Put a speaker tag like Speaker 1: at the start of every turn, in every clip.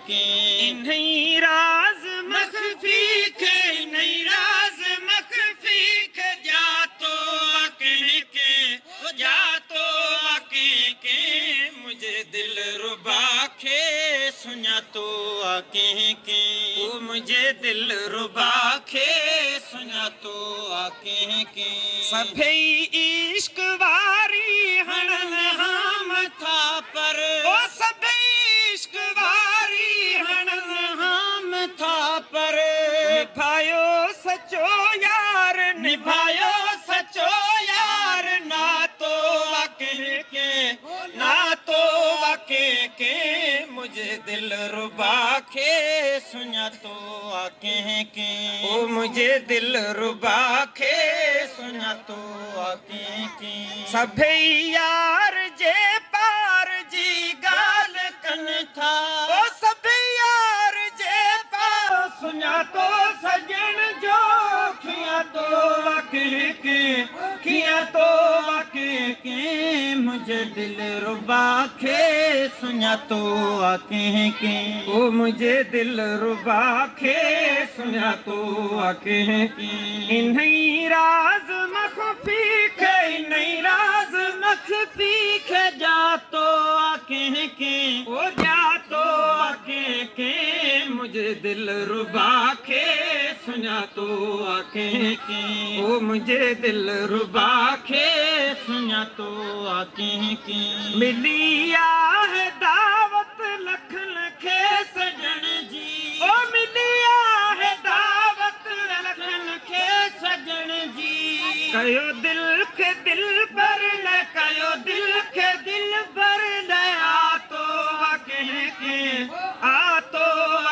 Speaker 1: के नहीं राज मखफी के नहीं राज मखफी के जा तो के मुझे दिल रुबा के सुना तो आके के वो मुझे दिल रुबा के सुना तो आके के सभे इश्क वारी हणन हम था पर ओ सभे इश्क वारी हणन हम था पर निभायो सचो यार निभायो सचो यार ना तो वाके के मुझे दिल रुबा के सुना तो आके के ओ मुझे दिल रुबा के सुना तो आके के सभे यार जे पार जी गाल कन था ओ सभे यार जे पार सुना तो सजन जो खिया तो वाके के मुझे दिल रुबा के सुना तो आके के ओ मुझे दिल रुबा के सुना तो आके के नहीं राज मखफी के नहीं राज मखफी के जा तो आके के ओ जा तो आके के मुझे दिल रुबा के सुना तो आके के ओ मुझे दिल रुबा के सुना तो आके के मिलिया है दावत लख लखे सजन जी ओ मिलिया है दावत लख लखे सजन जी कयो दिल के दिल पर न कयो दिल के दिल पर न आ तो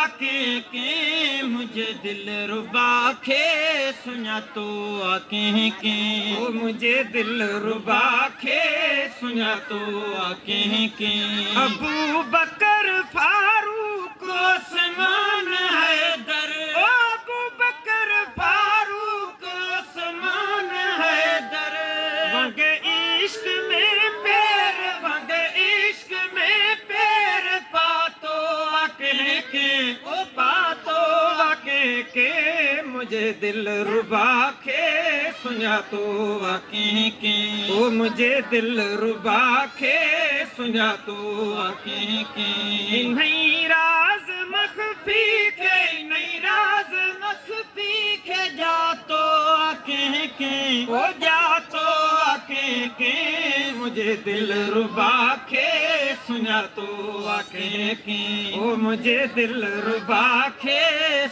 Speaker 1: आके के मुझे दिल रुबा के सुना तो आके के ओ मुझे दिल रुबा के सुना तो आके के अबू बकर फारूक ओस्मान हैदर ओ अबू बकर फारूक ओस्मान हैदर वगे इश्क में पैर वगे इश्क में पैर पातो आके के ओ पातो आके के मुझे दिल रुबा के सुना तो आके के ओ मुझे दिल रुबा के सुना तो आके के नहीं राज मखफी के नहीं राज मखफी के जा तो आके के ओ जा तो आके के मुझे दिल रुबा के सुना तो आके के ओ मुझे दिल रुबा के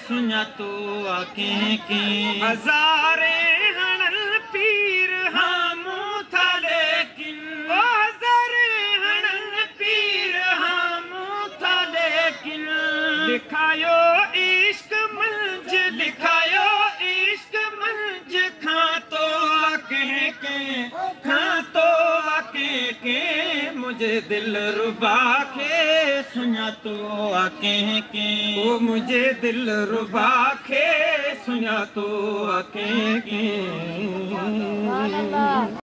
Speaker 1: सुना तो आके के हजारे हणल पीर हमू था लेकिन ओ हजारे हणल पीर हमू था लेकिन लिखायो इश्क मंज लिखायो इश्क मंज खा तो आके के मुझे दिल रुबा के सुना तो आके के ओ मुझे दिल रुबा के सुना तो आके के